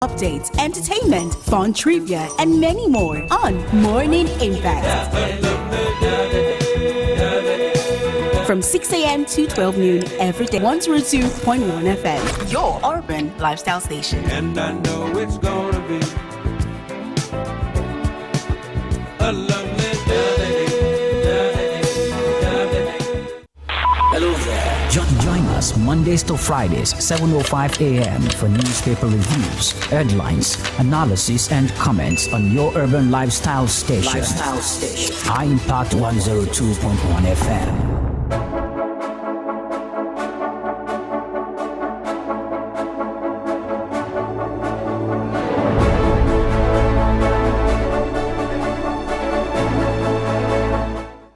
Updates, entertainment, fun trivia, and many more on Morning Impact. From 6 a.m. to 12 noon every day, 102.1 FM, your urban lifestyle station. And I know it's gonna be a lovely day. Hello there. Join us Mondays to Fridays, 7:05 a.m. for newspaper reviews, headlines, analysis, and comments on your urban lifestyle station. High Impact 102.1 FM.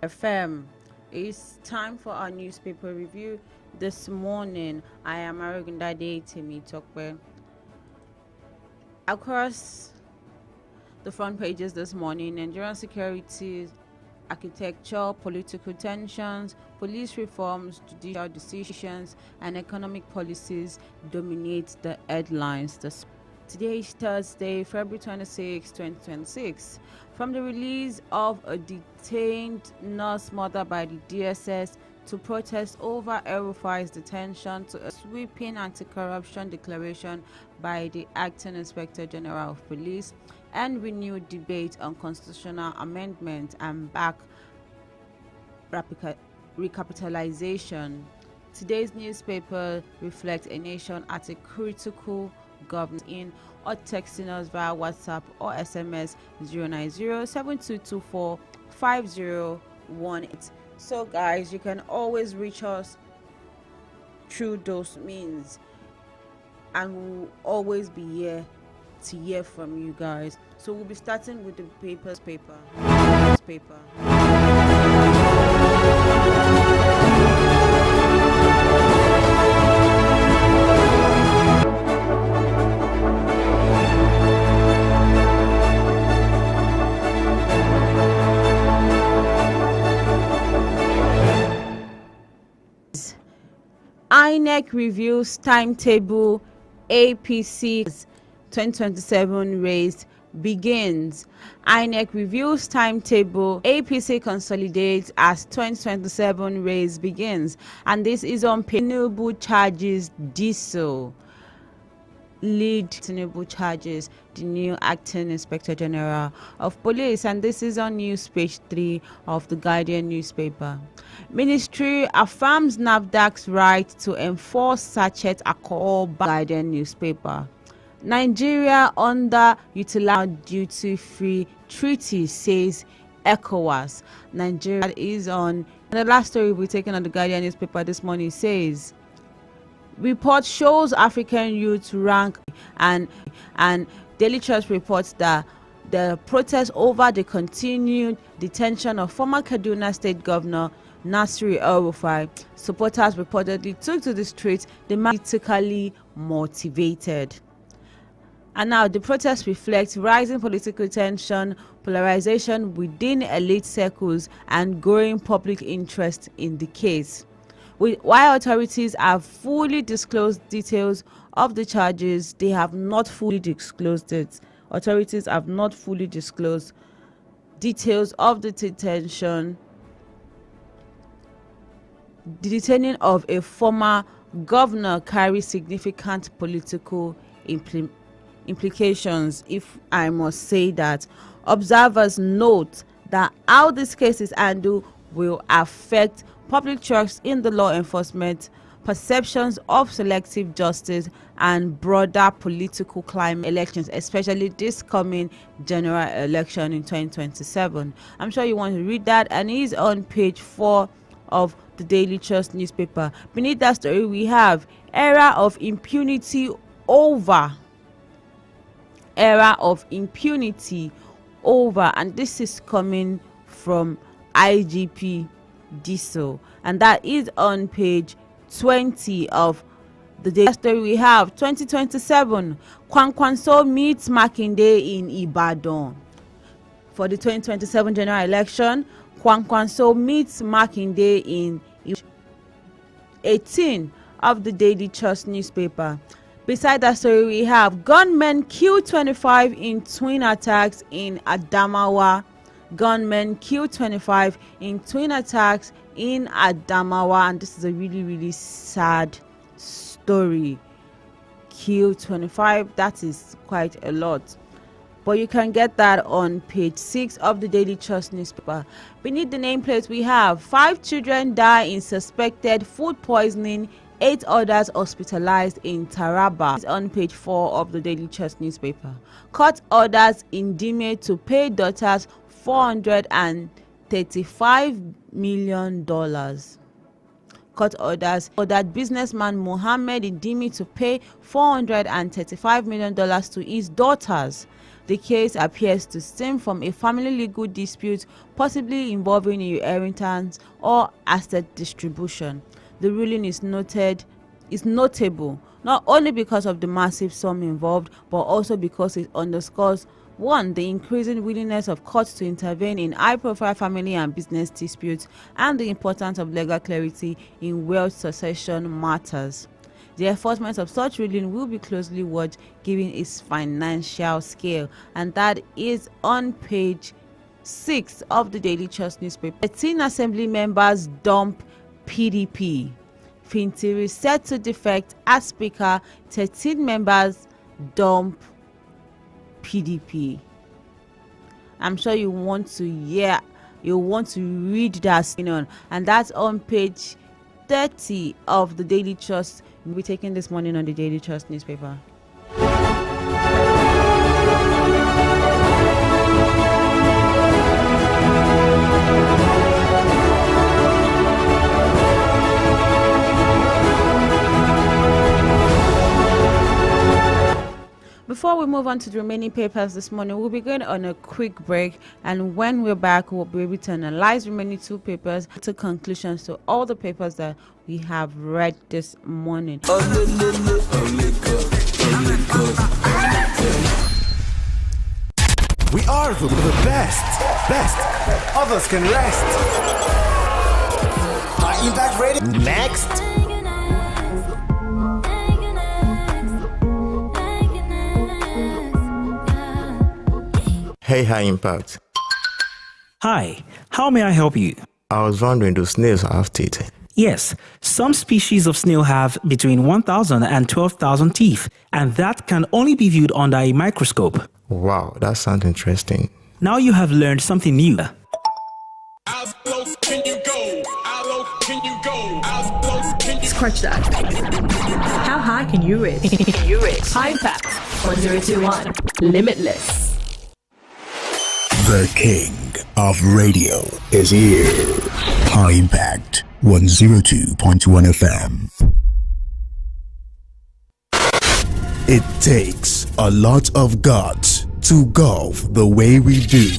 FM. It's time for our newspaper review this morning. I am Arugundade Timi Tokwe. Across the front pages this morning, Nigerian security, architecture, political tensions, police reforms, judicial decisions, and economic policies dominate the headlines. Today is Thursday, February 26, 2026. From the release of a detained nurse mother by the DSS to protest over El-Rufai's detention to a sweeping anti-corruption declaration by the Acting Inspector General of Police and renewed debate on constitutional amendment and back recapitalization. Today's newspaper reflects a nation at a critical government in or texting us via WhatsApp or SMS 090-7224-5018. So guys, you can always reach us through those means and we'll always be here to hear from you guys. So we'll be starting with the paper. INEC reviews timetable, APC 2027 race begins. INEC reviews timetable, APC consolidates as 2027 race begins. And this is on Tinubu charges diesel. Lead Tinubu charges the new Acting Inspector General of Police, and this is on news page 3 of the Guardian newspaper. Ministry affirms NAFDAC's right to enforce sachet alcohol. Guardian newspaper. Nigeria under utilized duty-free treaty, says ECOWAS. Nigeria is on. And the last story we're taking on the Guardian newspaper this morning says, report shows African youth rank and Daily Trust reports that the protest over the continued detention of former Kaduna State Governor Nasir El-Rufai supporters reportedly took to the streets, politically motivated. And now the protests reflect rising political tension, polarization within elite circles, and growing public interest in the case. While authorities have fully disclosed details of the charges, they have not fully disclosed it. Authorities have not fully disclosed details of the detention. The detaining of a former governor carries significant political implications, if I must say that. Observers note that how this case is handled will affect public trust in the law enforcement, perceptions of selective justice, and broader political climate elections, especially this coming general election in 2027. I'm sure you want to read that, and it is on page 4 of the Daily Trust newspaper. Beneath that story, we have era of impunity over. Era of impunity over, and this is coming from IGP Diesel, and that is on page 20 of the Daily Story. We have 2027 Kwankwanso meets Makinde in Ibadan. For the 2027 general election, Kwankwanso meets Makinde in 18 of the Daily Trust newspaper. Beside that story, we have gunmen kill 25 in twin attacks in Adamawa. Gunmen kill 25 in twin attacks in Adamawa, and this is a really sad story. Kill 25, that is quite a lot. But you can get that on page 6 of the Daily Trust newspaper. Beneath the nameplate, we have 5 children die in suspected food poisoning, 8 others hospitalized in Taraba. It's on page 4 of the Daily Trust newspaper. Court orders Indime to pay daughters $435 million. Court ordered businessman Mohammed Indime to pay $435 million to his daughters. The case appears to stem from a family legal dispute, possibly involving inheritance or asset distribution. The ruling is notable not only because of the massive sum involved, but also because it underscores 1. The increasing willingness of courts to intervene in high-profile family and business disputes, and the importance of legal clarity in wealth succession matters. The enforcement of such ruling will be closely watched given its financial scale, and that is on page 6 of the Daily Trust newspaper. 13 assembly members dump PDP. Fintiri set to defect as speaker. 13 members dump PDP. I'm sure you want to read that opinion, and that's on page 30 of the Daily Trust. We'll be taking this morning on the Daily Trust newspaper. Before we move on to the remaining papers this morning, we'll be going on a quick break, and when we're back, we'll be able to analyze the remaining 2 papers to conclusions to all the papers that we have read this morning. We are the best. Others can rest. High Impact Radio. Next. Hey, High Impact. Hi, how may I help you? I was wondering, do snails have teeth? Yes, some species of snail have between 1,000 and 12,000 teeth, and that can only be viewed under a microscope. Wow, that sounds interesting. Now you have learned something new. How low can you go? How low can you go? How low can you Scratch that. How high can you reach? High Impact 1021. Limitless. The king of radio is here. High Impact 102.1 FM. It takes a lot of guts to golf the way we do.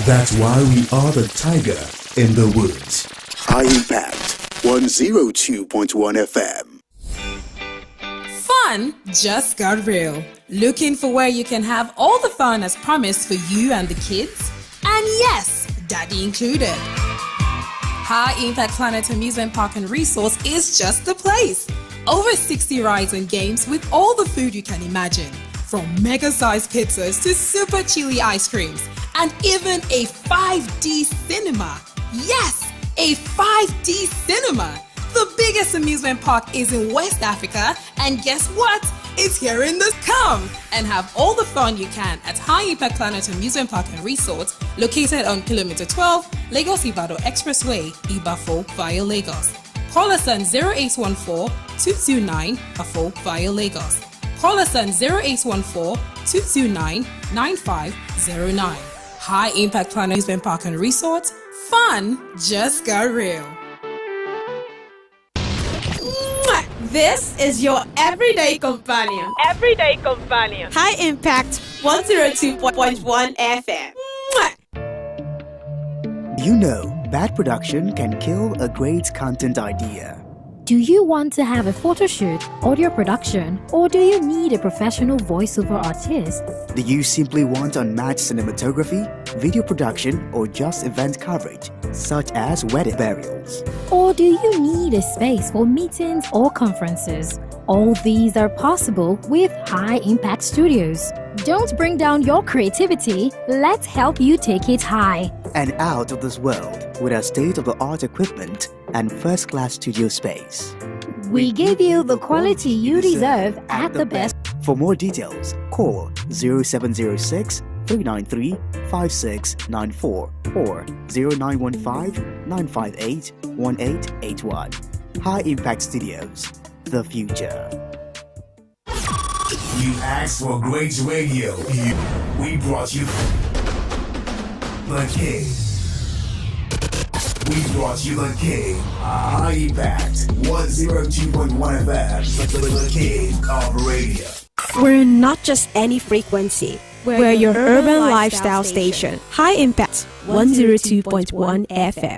That's why we are the tiger in the woods. High Impact 102.1 FM. Fun just got real. Looking for where you can have all the fun as promised for you and the kids? And yes, daddy included. High Impact Planet Amusement Park and Resort is just the place. Over 60 rides and games with all the food you can imagine. From mega-sized pizzas to super chili ice creams. And even a 5D cinema. Yes, a 5D cinema. The biggest amusement park is in West Africa, and guess what? It's here in the come and have all the fun you can at High Impact Planet Amusement Park and Resort, located on kilometer 12, Lagos Ibadan Expressway, Ibafo via Lagos. Call us on 0814-229-AFO via Lagos. Call us on 0814-229-9509. High Impact Planet Amusement Park and Resort. Fun just got real. This is your everyday companion. High Impact 102.1 FM. You know, bad production can kill a great content idea. Do you want to have a photo shoot, audio production, or do you need a professional voiceover artist? Do you simply want unmatched cinematography, video production, or just event coverage, such as wedding burials? Or do you need a space for meetings or conferences? All these are possible with High Impact Studios. Don't bring down your creativity. Let's help you take it high and out of this world with our state-of-the-art equipment and first-class studio space. We give you the quality you deserve at the best. For more details, call 0706 393 5694 or 0915 958 1881. High Impact Studios, the future. You asked for great radio. We brought you the king. We brought you the king. High Impact 102.1 FM. The king of radio. We're not just any frequency. We're your urban lifestyle station. High Impact 102.1 FM.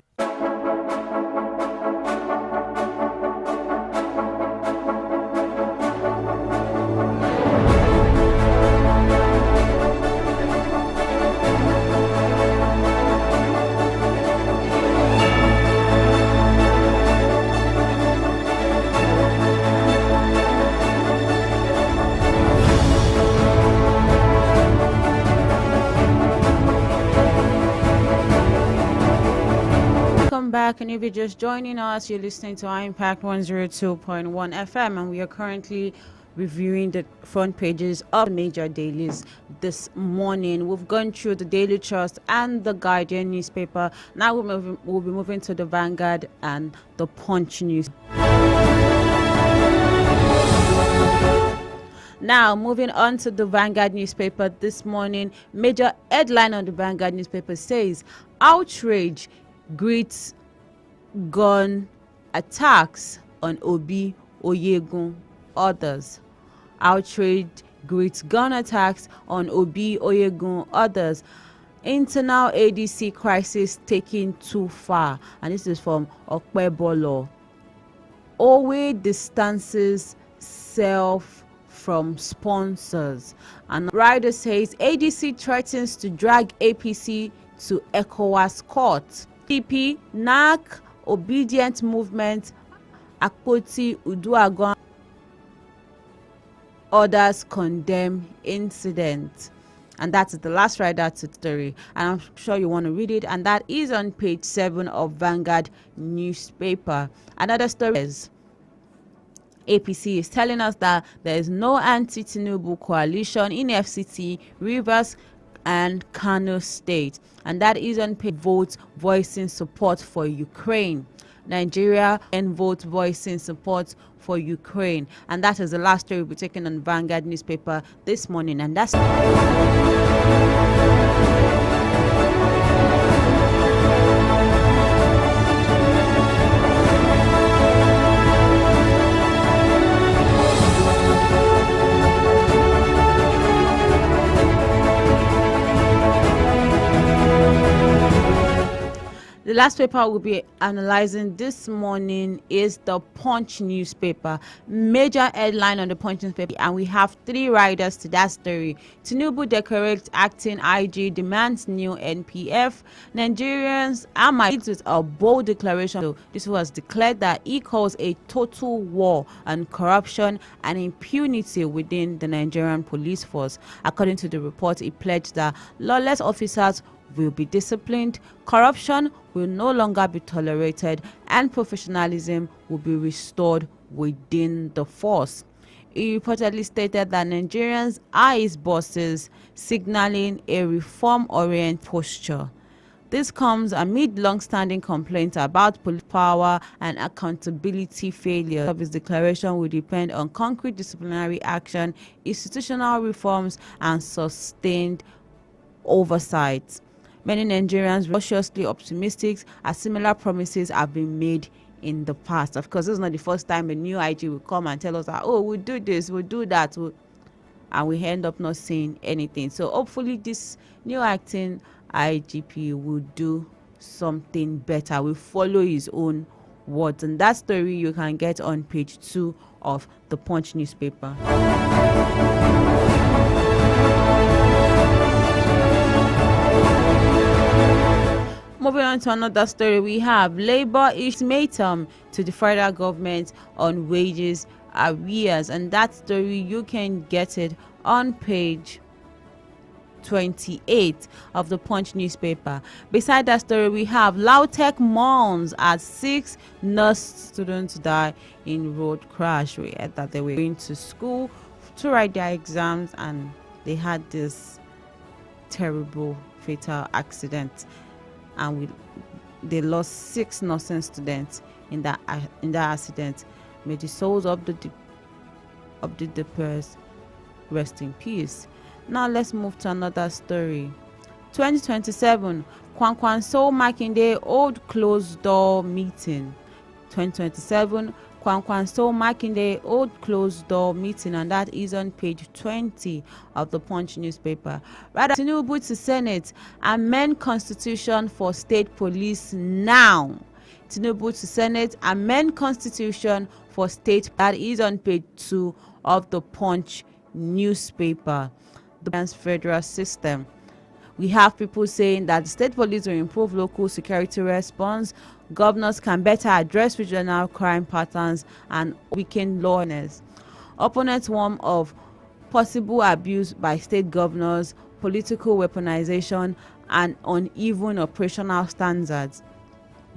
Back, and if you're just joining us, you're listening to Impact 102.1 FM, and we are currently reviewing the front pages of major dailies this morning. We've gone through the Daily Trust and the Guardian newspaper. Now we'll be moving to the Vanguard and the Punch news. Now, moving on to the Vanguard newspaper this morning, major headline on the Vanguard newspaper says, outrage greets gun attacks on Obi, Oyegun, others. Outrage greets gun attacks on Obi, Oyegun, others. Internal ADC crisis taken too far. And this is from Okpebolo. Owe distances self from sponsors. And Rider says ADC threatens to drag APC to ECOWAS court. PP, NAC, Obedient Movement, Akpoti Uduagon, others condemn incident. And that's the last rider to story. And I'm sure you want to read it. And that is on page 7 of Vanguard newspaper. Another story is APC is telling us that there is no anti-Tinubu coalition in FCT, Rivers, and Kano State, and that is on page votes voicing support for Ukraine. Nigeria and vote voicing support for Ukraine, and that is the last story we're taking on Vanguard newspaper this morning, and that's. The last paper we'll be analyzing this morning is the Punch newspaper. Major headline on the Punch newspaper, and we have 3 riders to that story. Tinubu decorates acting IG, demands new NPF. Nigerians are might with a bold declaration. So this was declared that he calls a total war on corruption and impunity within the Nigerian police force. According to the report, he pledged that lawless officers will be disciplined, corruption will no longer be tolerated, and professionalism will be restored within the force. He reportedly stated that Nigerians are his bosses, signaling a reform-oriented posture. This comes amid long-standing complaints about police power and accountability failure. His declaration will depend on concrete disciplinary action, institutional reforms, and sustained oversight. Many Nigerians are cautiously optimistic as similar promises have been made in the past. Of course, this is not the first time a new IG will come and tell us that, oh, we'll do this, we'll do that, and we end up not saying anything. So hopefully this new acting IGP will do something better, will follow his own words. And that story you can get on page 2 of the Punch newspaper. Moving on to another story, we have Labour ultimatum to the federal government on wages arrears, and that story you can get it on page 28 of the Punch newspaper. Beside that story, we have Lautech mourns as 6 nurse students die in road crash. We heard that they were going to school to write their exams and they had this terrible fatal accident, and they lost 6 nursing students in that accident. May the souls of the depressed rest in peace. Now let's move to another story. 2027 Kwankwanso Makinde Old Closed Door Meeting. 2027 Kwankwanso Makinde Old Closed Door Meeting, and that is on page 20 of the Punch newspaper. Rather, Tinubu to Senate, amend constitution for state police now. Tinubu to Senate, amend constitution for state. That is on page 2 of the Punch newspaper. The federal system. We have people saying that the state police will improve local security response, governors can better address regional crime patterns, and weaken lawlessness. Opponents warn of possible abuse by state governors, political weaponization, and uneven operational standards.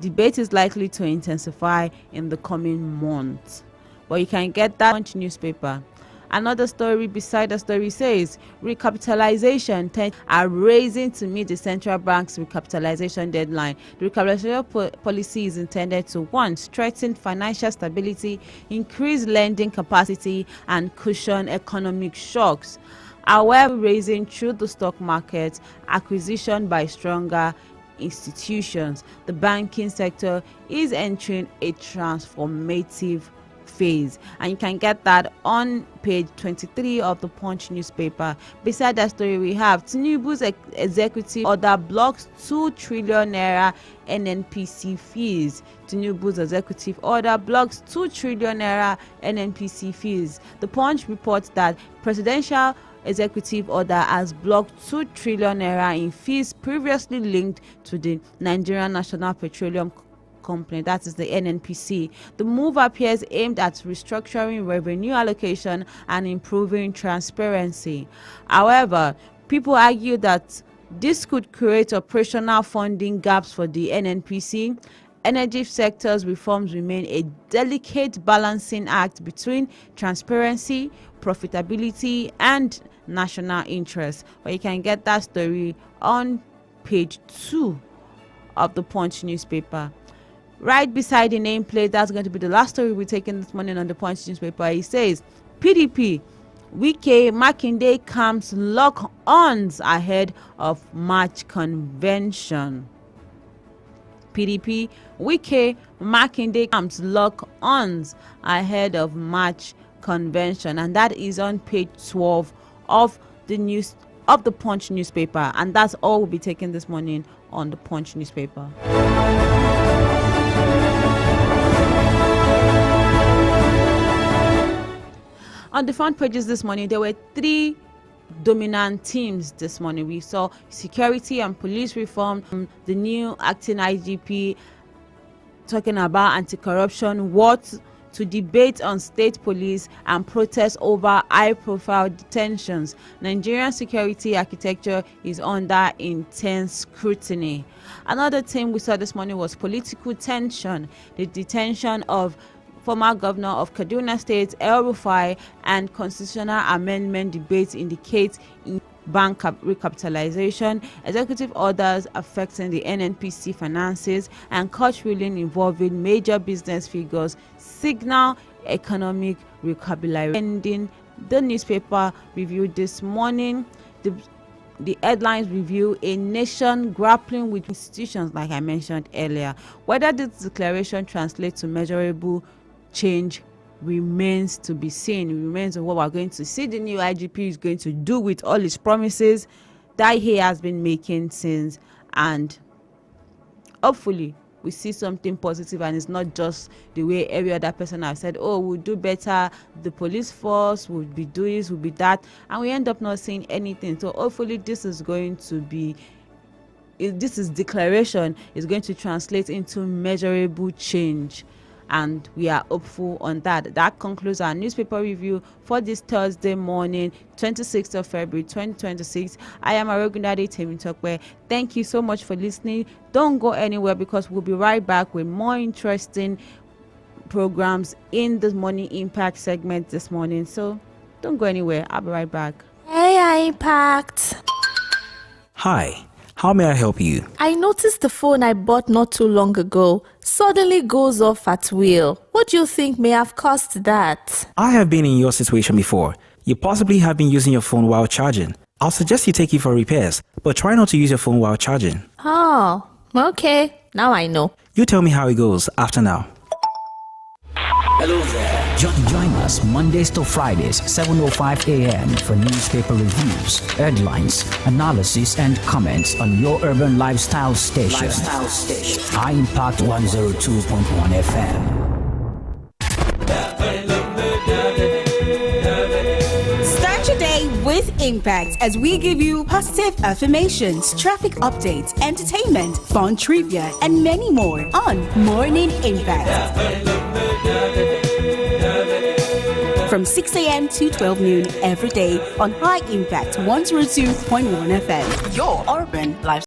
Debate is likely to intensify in the coming months. But you can get that Punch newspaper. Another story beside the story says recapitalization are raising to meet the central bank's recapitalization deadline. The recapitalization policy is intended to 1. Strengthen financial stability, increase lending capacity, and cushion economic shocks. However, raising through the stock market, acquisition by stronger institutions. The banking sector is entering a transformative phase, and you can get that on page 23 of the Punch newspaper. Beside that story, we have Tinubu's executive order blocks 2 trillion naira NNPC fees. Tinubu's executive order blocks 2 trillion naira NNPC fees. The Punch reports that presidential executive order has blocked 2 trillion naira in fees previously linked to the Nigerian National Petroleum Company, that is the NNPC. The move appears aimed at restructuring revenue allocation and improving transparency. However, people argue that this could create operational funding gaps for the NNPC. Energy sector's reforms remain a delicate balancing act between transparency, profitability, and national interest. But you can get that story on page 2 of the Punch newspaper. Right beside the nameplate, that's going to be the last story we're taking this morning on the Punch newspaper. It says, PDP, Wike Makinde camps lock-ons ahead of March convention. PDP, Wike Makinde camps lock-ons ahead of March convention, and that is on page 12 of the Punch newspaper. And that's all we'll be taking this morning on the Punch newspaper. On the front pages this morning, there were 3 dominant themes this morning. We saw security and police reform, the new acting IGP talking about anti-corruption, what to debate on state police, and protests over high-profile detentions. Nigerian security architecture is under intense scrutiny. Another theme we saw this morning was political tension, the detention of former governor of Kaduna State, El Rufai, and constitutional amendment debates indicate in bank recapitalization, executive orders affecting the NNPC finances, and court ruling involving major business figures signal economic recapitalization. The newspaper reviewed this morning. The headlines review a nation grappling with institutions, like I mentioned earlier. Whether this declaration translates to measurable change remains to be seen. It remains on what we're going to see the new IGP is going to do with all his promises that he has been making since, and hopefully we see something positive, and it's not just the way every other person has said, oh, we'll do better, the police force will be doing this, will be that, and we end up not seeing anything. So hopefully this is going to be, this is declaration is going to translate into measurable change. and we are hopeful on that. That concludes our newspaper review for this Thursday morning, 26th of February 2026. I am Arogundade Temitope. Thank you so much for listening. Don't go anywhere because we'll be right back with more interesting programs in the Morning Impact segment this morning. So don't go anywhere. I'll be right back. Hey, Impact. Hi, how may I help you? I noticed the phone I bought not too long ago suddenly goes off at will. What do you think may have caused that? I have been in your situation before. You possibly have been using your phone while charging. I'll suggest you take it for repairs, but try not to use your phone while charging. Oh, okay. Now I know. You tell me how it goes after now. Hello there. Join us Mondays to Fridays, 7:05 a.m. for newspaper reviews, headlines, analysis, and comments on your urban lifestyle station. High Impact 102.1 FM. Start your day with Impact as we give you positive affirmations, traffic updates, entertainment, fun trivia, and many more on Morning Impact. From 6 a.m. to 12 noon every day on High Impact 102.1 FM. Your urban lifestyle.